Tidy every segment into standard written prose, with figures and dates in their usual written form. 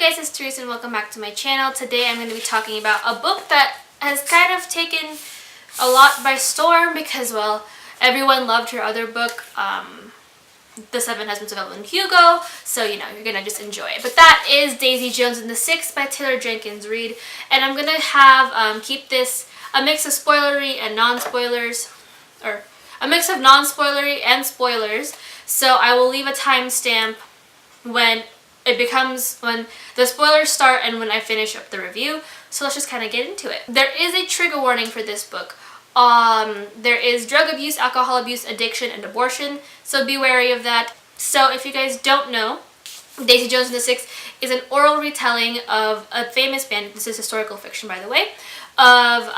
guys, it's Teresa and welcome back to my channel. Today I'm going to be talking about a book that has kind of taken a lot by storm because, well, everyone loved her other book, The Seven Husbands of Evelyn Hugo, so you know, you're going to just enjoy it. But that is Daisy Jones and the Six by Taylor Jenkins Reid, and I'm going to have, keep this a mix of spoilery and non-spoilers, or a mix of non-spoilery and spoilers, so I will leave a timestamp when the spoilers start and when I finish up the review. So let's just kind of get into it. There is a trigger warning for this book. There is drug abuse, alcohol abuse, addiction, and abortion, so be wary of that. So if you guys don't know, Daisy Jones and the Six is an oral retelling of a famous band, this is historical fiction by the way, of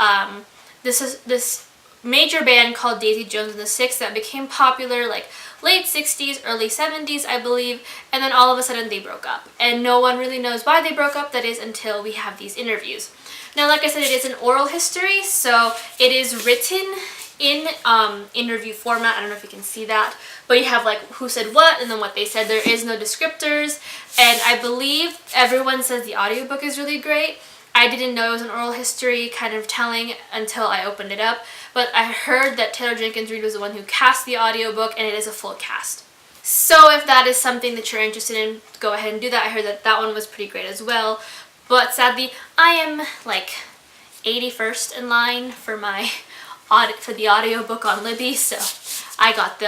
this major band called Daisy Jones and the Six that became popular like late 60s, early 70s, I believe, and then all of a sudden they broke up. And no one really knows why they broke up, that is until we have these interviews. Now, like I said, it is an oral history, so it is written in interview format. I don't know if you can see that, but you have like who said what and then what they said. There is no descriptors, and I believe everyone says the audiobook is really great. I didn't know it was an oral history kind of telling until I opened it up, but I heard that Taylor Jenkins Reid was the one who cast the audiobook, and it is a full cast. So if that is something that you're interested in, go ahead and do that. I heard that that one was pretty great as well, but sadly I am like 81st in line for the audiobook on Libby, so I got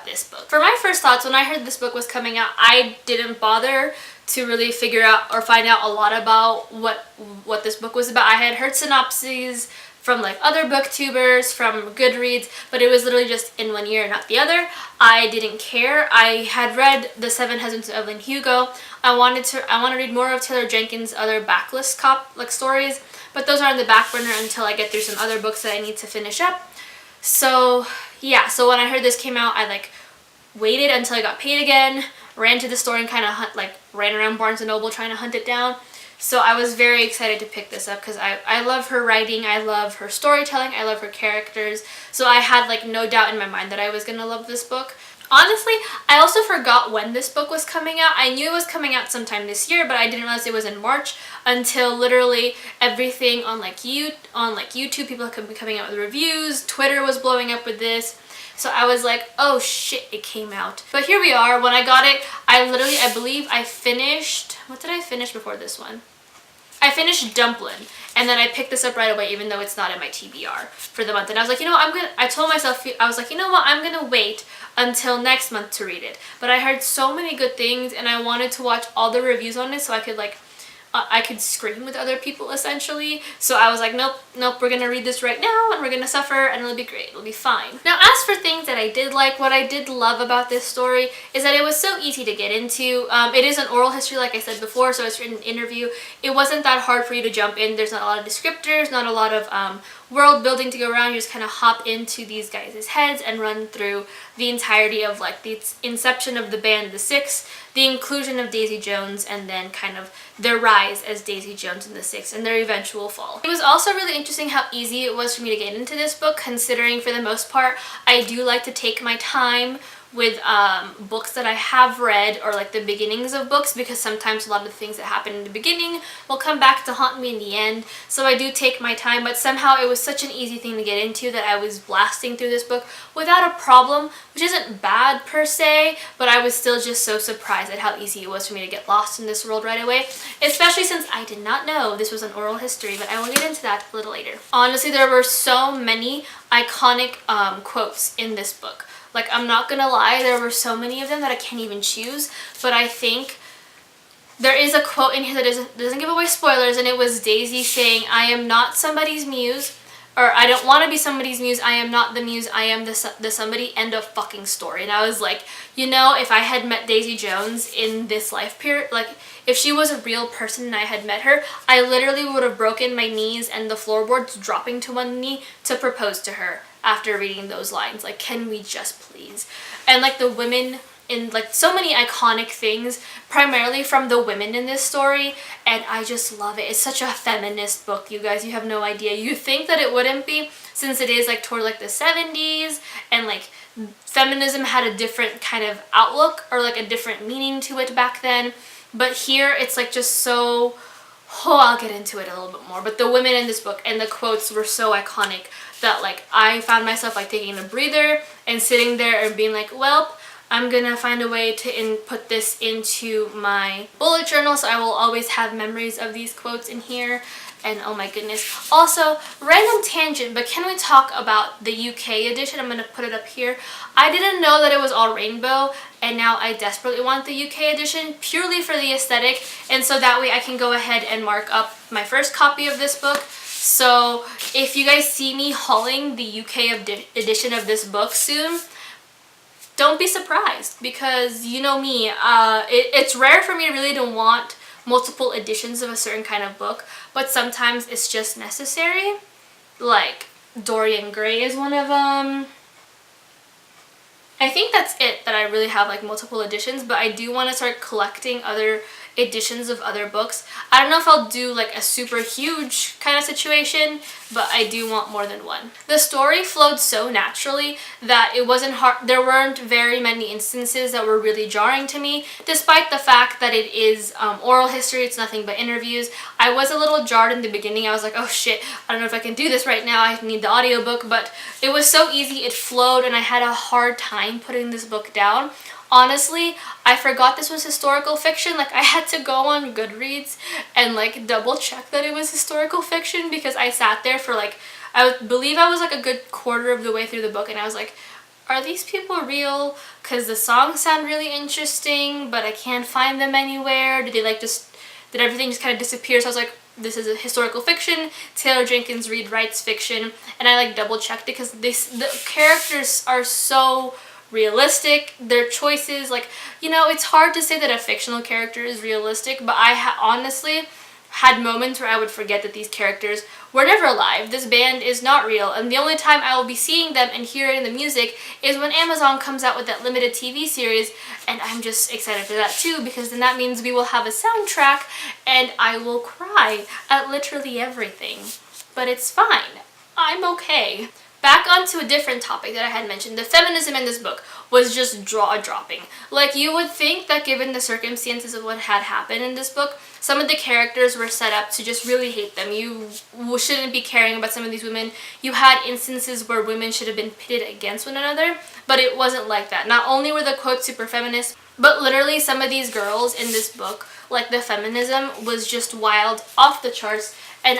this book. For my first thoughts, when I heard this book was coming out, I didn't bother to really figure out or find out a lot about what this book was about. I had heard synopses from like other booktubers, from Goodreads, but it was literally just in one ear, not the other. I didn't care. I had read The Seven Husbands of Evelyn Hugo. I want to read more of Taylor Jenkins' other backlist stories, but those are on the back burner until I get through some other books that I need to finish up. So yeah, so when I heard this came out, I like waited until I got paid again, ran to the store and kind of ran around Barnes & Noble trying to hunt it down. So I was very excited to pick this up because I love her writing, I love her storytelling, I love her characters. So I had like no doubt in my mind that I was going to love this book. Honestly, I also forgot when this book was coming out. I knew it was coming out sometime this year, but I didn't realize it was in March until literally everything on YouTube, people have been coming out with reviews, Twitter was blowing up with this. So I was like, oh shit, it came out. But here we are. When I got it, I believe I finished, what did I finish before this one? I finished Dumplin', and then I picked this up right away even though it's not in my TBR for the month. And I was like, you know what, I told myself, I was like, you know what, I'm gonna wait until next month to read it. But I heard so many good things and I wanted to watch all the reviews on it so I could I could scream with other people essentially. So I was like, nope, we're gonna read this right now and we're gonna suffer and it'll be great, it'll be fine. Now as for things that I did like, what I did love about this story is that it was so easy to get into. It is an oral history like I said before, so it's written in an interview. It wasn't that hard for you to jump in. There's not a lot of descriptors, not a lot of world building to go around. You just kind of hop into these guys' heads and run through the entirety of like the inception of the band The Six, the inclusion of Daisy Jones, and then kind of their rise as Daisy Jones and the Six and their eventual fall. It was also really interesting how easy it was for me to get into this book, considering for the most part I do like to take my time with books that I have read, or like the beginnings of books, because sometimes a lot of the things that happen in the beginning will come back to haunt me in the end. So I do take my time, but somehow it was such an easy thing to get into that I was blasting through this book without a problem, which isn't bad per se, but I was still just so surprised at how easy it was for me to get lost in this world right away, especially since I did not know this was an oral history, but I will get into that a little later. Honestly, there were so many iconic quotes in this book. Like, I'm not gonna lie, there were so many of them that I can't even choose, but I think there is a quote in here that doesn't give away spoilers, and it was Daisy saying, I am not somebody's muse, or I don't want to be somebody's muse, I am not the muse, I am the somebody, end of fucking story. And I was like, you know, if I had met Daisy Jones in this life period, like if she was a real person and I had met her, I literally would have broken my knees and the floorboards dropping to one knee to propose to her after reading those lines. Like, can we just please? And like the women in like so many iconic things, primarily from the women in this story, and I just love it. It's such a feminist book, you guys, you have no idea. You think that it wouldn't be, since it is like toward like the 70s, and like feminism had a different kind of outlook or like a different meaning to it back then. But here it's like just so, oh, I'll get into it a little bit more. But the women in this book and the quotes were so iconic that like I found myself like taking a breather and sitting there and being like, well, I'm gonna find a way to put this into my bullet journal, so I will always have memories of these quotes in here. And oh my goodness. Also, random tangent, but can we talk about the UK edition? I'm gonna put it up here. I didn't know that it was all rainbow, and now I desperately want the UK edition purely for the aesthetic, and so that way I can go ahead and mark up my first copy of this book. So if you guys see me hauling the UK edition of this book soon, don't be surprised, because you know me, it's rare for me really to want multiple editions of a certain kind of book, but sometimes it's just necessary. Like Dorian Gray is one of them. I think that's it that I really have like multiple editions, but I do want to start collecting other editions of other books. I don't know if I'll do like a super huge kind of situation, but I do want more than one. The story flowed so naturally that it wasn't hard. There weren't very many instances that were really jarring to me, despite the fact that it is oral history. It's nothing but interviews. I was a little jarred in the beginning. I was like, oh shit, I don't know if I can do this right now. I need the audiobook, but it was so easy. It flowed, and I had a hard time putting this book down. Honestly, I forgot this was historical fiction. Like, I had to go on Goodreads and like double check that it was historical fiction, because I sat there for like, I believe I was like a good quarter of the way through the book, and I was like, are these people real? Because the songs sound really interesting, but I can't find them anywhere. Did everything just kind of disappear? So I was like, this is a historical fiction. Taylor Jenkins Reid writes fiction, and I like double checked it because the characters are so realistic. Their choices, like, you know, it's hard to say that a fictional character is realistic, but I honestly had moments where I would forget that these characters were never alive. This band is not real, and the only time I will be seeing them and hearing the music is when Amazon comes out with that limited TV series, and I'm just excited for that too, because then that means we will have a soundtrack and I will cry at literally everything. But it's fine. I'm okay. Back onto a different topic that I had mentioned, the feminism in this book was just jaw-dropping. Like, you would think that given the circumstances of what had happened in this book, some of the characters were set up to just really hate them. You shouldn't be caring about some of these women. You had instances where women should have been pitted against one another, but it wasn't like that. Not only were the quotes super feminist, but literally some of these girls in this book, like, the feminism was just wild, off the charts, and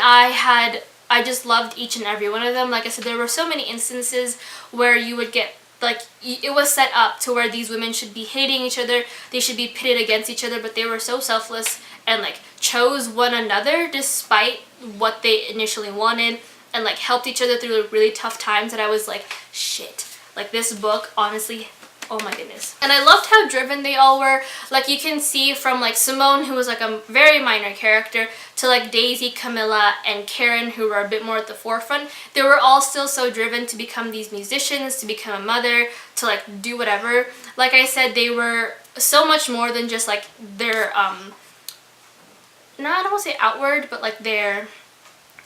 I just loved each and every one of them. Like I said, there were so many instances where you would get, like, it was set up to where these women should be hating each other, they should be pitted against each other, but they were so selfless and like chose one another despite what they initially wanted, and like helped each other through really tough times, that I was like, shit, like, this book honestly, oh my goodness. And I loved how driven they all were. Like, you can see from like Simone, who was like a very minor character, to like Daisy, Camilla, and Karen, who were a bit more at the forefront. They were all still so driven to become these musicians, to become a mother, to like do whatever. Like I said, they were so much more than just like their no, I don't want to say outward, but like their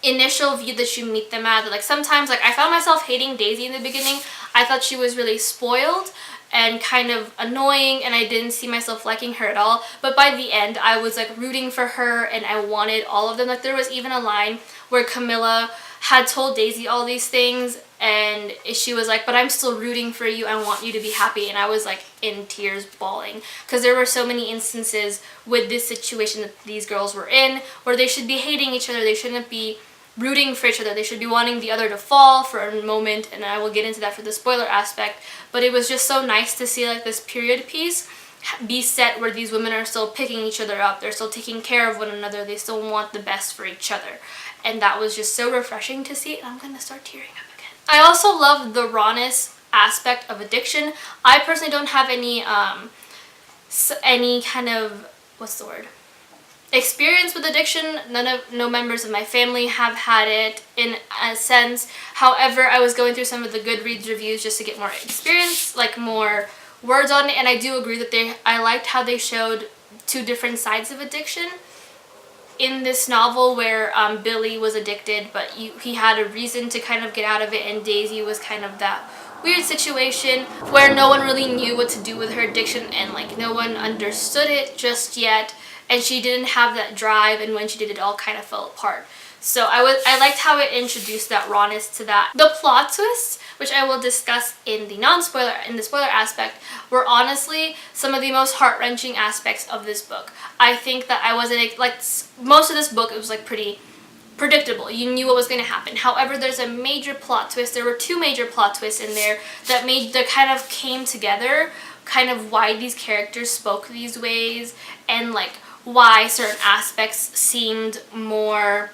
initial view that you meet them at. Like, sometimes, like, I found myself hating Daisy in the beginning. I thought she was really spoiled and kind of annoying, and I didn't see myself liking her at all. But by the end, I was like rooting for her, and I wanted all of them. Like, there was even a line where Camilla had told Daisy all these things, and she was like, but I'm still rooting for you, I want you to be happy. And I was like in tears, bawling, because there were so many instances with this situation that these girls were in where they should be hating each other, they shouldn't be rooting for each other, they should be wanting the other to fall for a moment, and I will get into that for the spoiler aspect. But it was just so nice to see like this period piece be set where these women are still picking each other up, they're still taking care of one another, they still want the best for each other, and that was just so refreshing to see. And I'm gonna start tearing up again. I also love the rawness aspect of addiction. I personally don't have any kind of, what's the word, experience with addiction. No members of my family have had it in a sense. However, I was going through some of the Goodreads reviews just to get more experience, like more words on it, and I do agree that I liked how they showed two different sides of addiction in this novel, where Billy was addicted, but he had a reason to kind of get out of it, and Daisy was kind of that weird situation where no one really knew what to do with her addiction, and like no one understood it just yet. and she didn't have that drive, and when she did, it all kind of fell apart. So I liked how it introduced that rawness to that. The plot twists, which I will discuss in the spoiler aspect, were honestly some of the most heart-wrenching aspects of this book. I think that I wasn't, like, most of this book, it was like pretty predictable. You knew what was going to happen. However, there's a major plot twist. There were two major plot twists in there that kind of came together, kind of why these characters spoke these ways, and like why certain aspects seemed more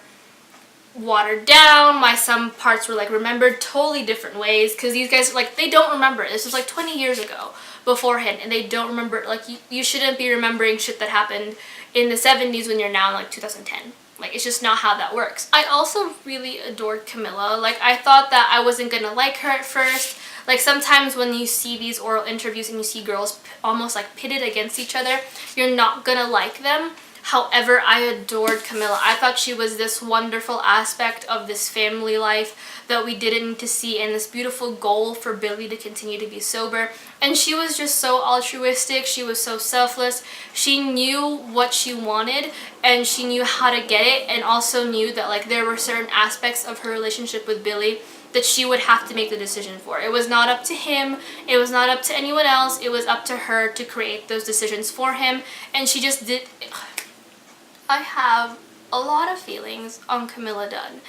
watered down, why some parts were like remembered totally different ways, because these guys, like, they don't remember it. This was like 20 years ago beforehand, and they don't remember, like, you shouldn't be remembering shit that happened in the 70s when you're now in like 2010. Like, it's just not how that works. I also really adored Camilla. Like, I thought that I wasn't gonna like her at first. Like, sometimes when you see these oral interviews and you see girls almost like pitted against each other, you're not gonna like them. However, I adored Camilla. I thought she was this wonderful aspect of this family life that we didn't need to see, and this beautiful goal for Billy to continue to be sober. And she was just so altruistic. She was so selfless. She knew what she wanted, and she knew how to get it, and also knew that, like, there were certain aspects of her relationship with Billy that she would have to make the decision for. It was not up to him. It was not up to anyone else. It was up to her to create those decisions for him, and she just did. I have a lot of feelings on Camilla Dunn,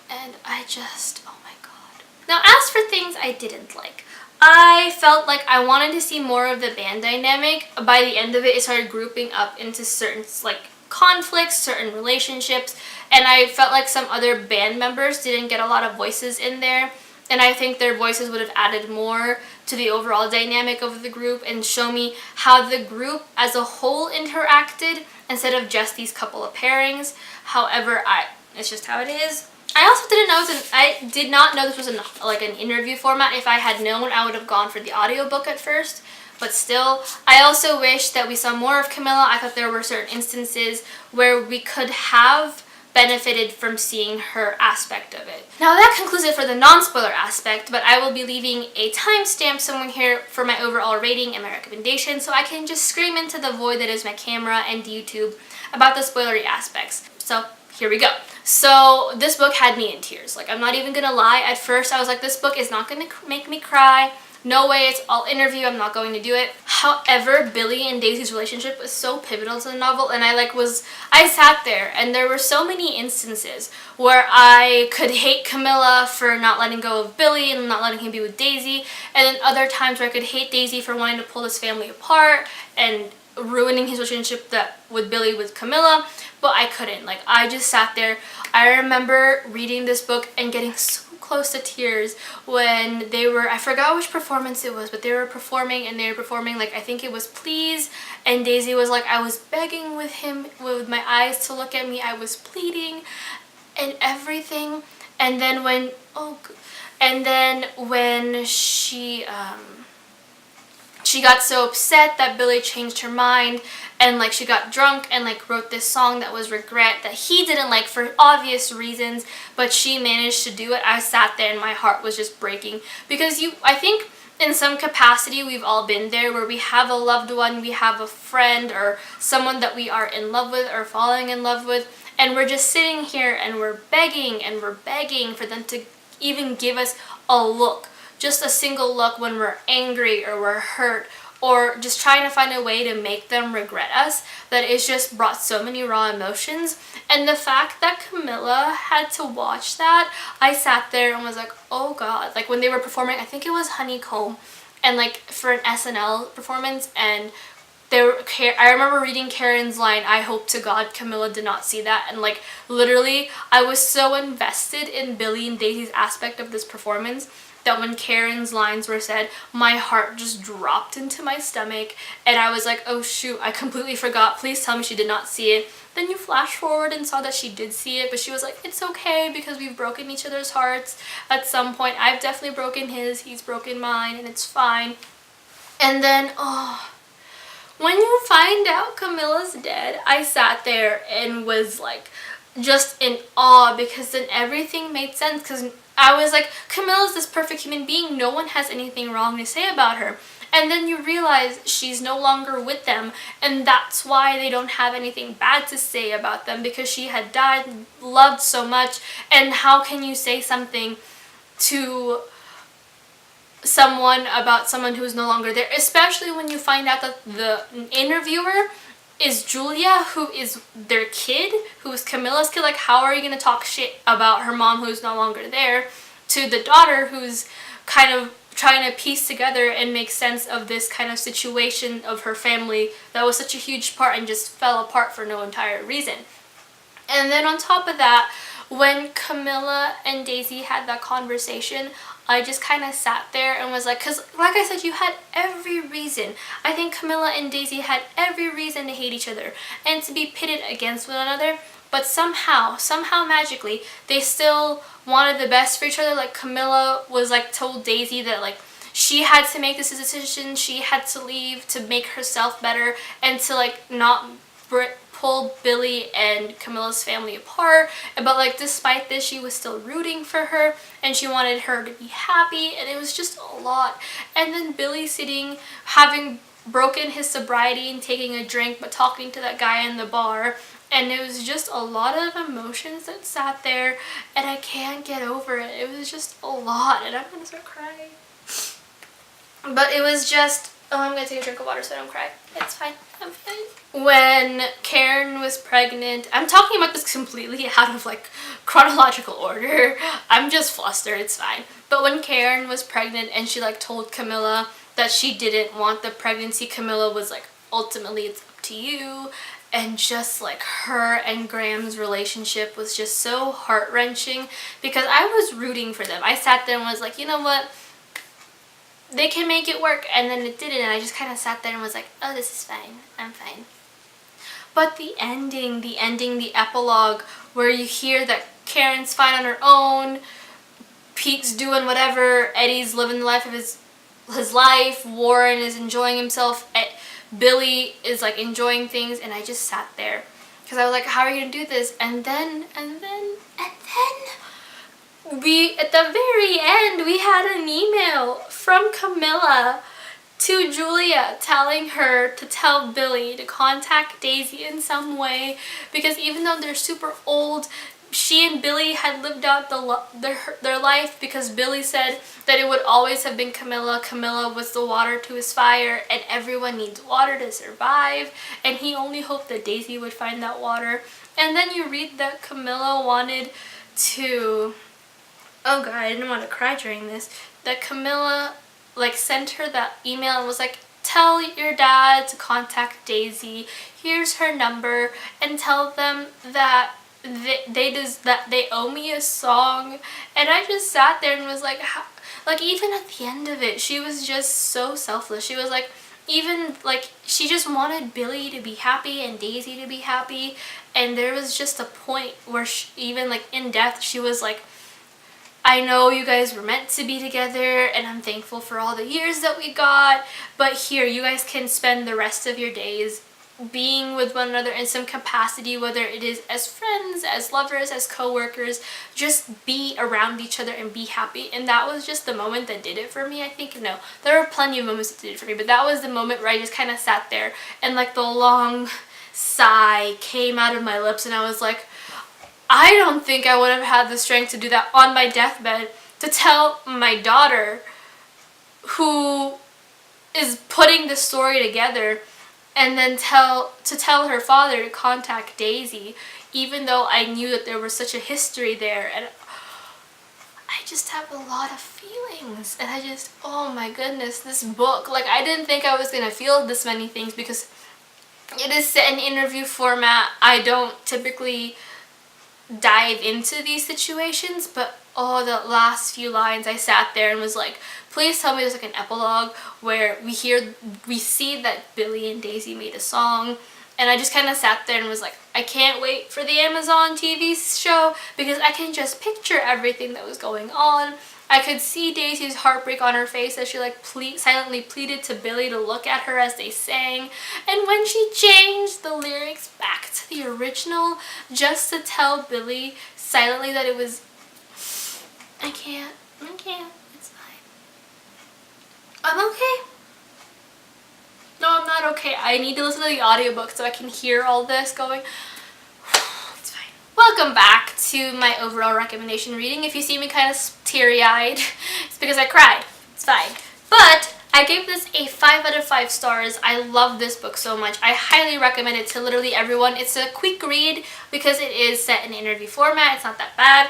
and I just, oh my god. Now, as for things I didn't like, I felt like I wanted to see more of the band dynamic. By the end of it, it started grouping up into certain, like, conflicts, certain relationships, and I felt like some other band members didn't get a lot of voices in there, and I think their voices would have added more to the overall dynamic of the group and show me how the group as a whole interacted instead of just these couple of pairings. However, it's just how it is. I also didn't know I did not know this was an interview format. If I had known, I would have gone for the audiobook at first. But still, I also wish that we saw more of Camilla. I thought there were certain instances where we could have benefited from seeing her aspect of it. Now that concludes it for the non-spoiler aspect, but I will be leaving a timestamp somewhere here for my overall rating and my recommendation, so I can just scream into the void that is my camera and YouTube about the spoilery aspects. So here we go. So this book had me in tears. Like, I'm not even gonna lie, at first I was like, this book is not gonna make me cry. No way, it's all interview, I'm not going to do it. However, Billy and Daisy's relationship was so pivotal to the novel, and I sat there, and there were so many instances where I could hate Camilla for not letting go of Billy and not letting him be with Daisy, and then other times where I could hate Daisy for wanting to pull his family apart and ruining his relationship with Billy with Camilla, but I couldn't. Like, I just sat there. I remember reading this book and getting so close to tears when they were, I forgot which performance it was, but they were performing, like, I think it was Please, and Daisy was like, I was begging with him with my eyes to look at me, I was pleading and everything, and then when she got so upset that Billy changed her mind, and like she got drunk and like wrote this song that was Regret, that he didn't like for obvious reasons, but she managed to do it. I sat there and my heart was just breaking, because I think in some capacity we've all been there, where we have a loved one, we have a friend or someone that we are in love with or falling in love with, and we're just sitting here and we're begging for them to even give us a look, just a single look when we're angry or we're hurt, or just trying to find a way to make them regret us, that it's just brought so many raw emotions. And the fact that Camilla had to watch that, I sat there and was like, oh god. Like, when they were performing, I think it was Honeycomb, and like for an SNL performance, and I remember reading Karen's line, I hope to God Camilla did not see that, and like literally I was so invested in Billy and Daisy's aspect of this performance that when Karen's lines were said, my heart just dropped into my stomach, and I was like, oh shoot, I completely forgot, please tell me she did not see it. Then you flash forward and saw that she did see it, but she was like, it's okay because we've broken each other's hearts at some point. I've definitely broken his, he's broken mine, and it's fine. And then, when you find out Camilla's dead, I sat there and was like just in awe, because then everything made sense, because I was like, Camilla's this perfect human being, no one has anything wrong to say about her. and then you realize she's no longer with them, and that's why they don't have anything bad to say about them, because she had died, loved so much. And how can you say something to someone about someone who's no longer there, especially when you find out that the interviewer is Julia, who is their kid, who is Camilla's kid. Like, how are you going to talk shit about her mom who's no longer there to the daughter who's kind of trying to piece together and make sense of this kind of situation of her family that was such a huge part and just fell apart for no entire reason. And then on top of that, when Camilla and Daisy had that conversation, I just kind of sat there and was like, because like I said, you had every reason. I think Camilla and Daisy had every reason to hate each other and to be pitted against one another, but somehow magically, they still wanted the best for each other. Like, Camilla was like told Daisy that like she had to make this decision, she had to leave to make herself better and to like not pull Billy and Camilla's family apart, but like despite this she was still rooting for her and she wanted her to be happy, and it was just a lot. And then Billy sitting, having broken his sobriety and taking a drink, but talking to that guy in the bar, and it was just a lot of emotions that sat there, and I can't get over it. It was just a lot, and I'm gonna start crying. But it was just, oh, I'm gonna take a drink of water so I don't cry. It's fine. I'm fine. When Karen was pregnant, I'm talking about this completely out of like chronological order. I'm just flustered, it's fine. But when Karen was pregnant and she like told Camilla that she didn't want the pregnancy, Camilla was like, ultimately it's up to you. And just like her and Graham's relationship was just so heart-wrenching because I was rooting for them. I sat there and was like, you know what? They can make it work, and then it didn't, and I just kind of sat there and was like, oh, this is fine, I'm fine. But the ending, the epilogue, where you hear that Karen's fine on her own, Pete's doing whatever, Eddie's living the life of his life, Warren is enjoying himself, Billy is like enjoying things, and I just sat there, because I was like, how are you going to do this? And then, we, at the very end, we had an email from Camilla to Julia telling her to tell Billy to contact Daisy in some way, because even though they're super old, she and Billy had lived out their life, because Billy said that it would always have been Camilla. Camilla was the water to his fire, and everyone needs water to survive, and he only hoped that Daisy would find that water. And then you read that Camilla wanted to... Oh god, I didn't want to cry during this. That Camilla like sent her that email and was like, tell your dad to contact Daisy. Here's her number, and tell them that they owe me a song. And I just sat there and was like, like even at the end of it, she was just so selfless. She was like, even like she just wanted Billy to be happy and Daisy to be happy. And there was just a point where even like in death, she was like, I know you guys were meant to be together, and I'm thankful for all the years that we got, but here, you guys can spend the rest of your days being with one another in some capacity, whether it is as friends, as lovers, as co-workers. Just be around each other and be happy. And that was just the moment that did it for me, I think. No, there were plenty of moments that did it for me, but that was the moment where I just kind of sat there and like the long sigh came out of my lips, and I was like, I don't think I would have had the strength to do that on my deathbed, to tell my daughter, who is putting the story together, and then tell her father to contact Daisy, even though I knew that there was such a history there. And I just have a lot of feelings, and I just, oh my goodness, this book, like I didn't think I was going to feel this many things, because it is set in interview format. I don't typically dive into these situations, but oh, the last few lines, I sat there and was like, please tell me there's like an epilogue where we see that Billy and Daisy made a song. And I just kind of sat there and was like, I can't wait for the Amazon TV show, because I can just picture everything that was going on. I could see Daisy's heartbreak on her face as she like silently pleaded to Billy to look at her as they sang. And when she changed the lyrics back to the original, just to tell Billy silently that it was, I can't, it's fine. I'm okay. no, I'm not okay. I need to listen to the audiobook so I can hear all this going. It's fine. Welcome back to my overall recommendation reading. If you see me kind of teary-eyed, it's because I cried. It's fine. But I gave this a 5 out of 5 stars. I love this book so much. I highly recommend it to literally everyone. It's a quick read because it is set in interview format. It's not that bad.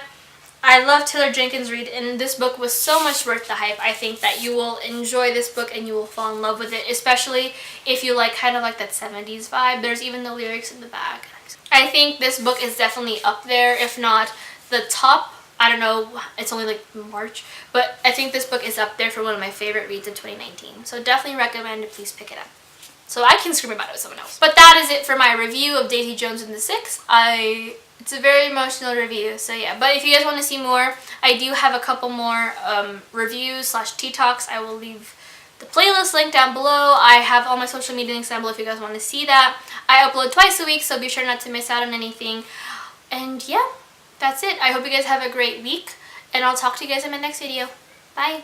I love Taylor Jenkins Reid, and this book was so much worth the hype. I think that you will enjoy this book and you will fall in love with it, especially if you like kind of like that 70s vibe. There's even the lyrics in the back. I think this book is definitely up there, if not the top. I don't know, it's only like March, but I think this book is up there for one of my favorite reads of 2019. So definitely recommend, please pick it up. So I can scream about it with someone else. But that is it for my review of Daisy Jones and the Six. It's a very emotional review, so yeah. But if you guys want to see more, I do have a couple more reviews / tea talks. I will leave the playlist link down below. I have all my social media links down below if you guys want to see that. I upload twice a week, so be sure not to miss out on anything. And yeah, that's it. I hope you guys have a great week, and I'll talk to you guys in my next video. Bye!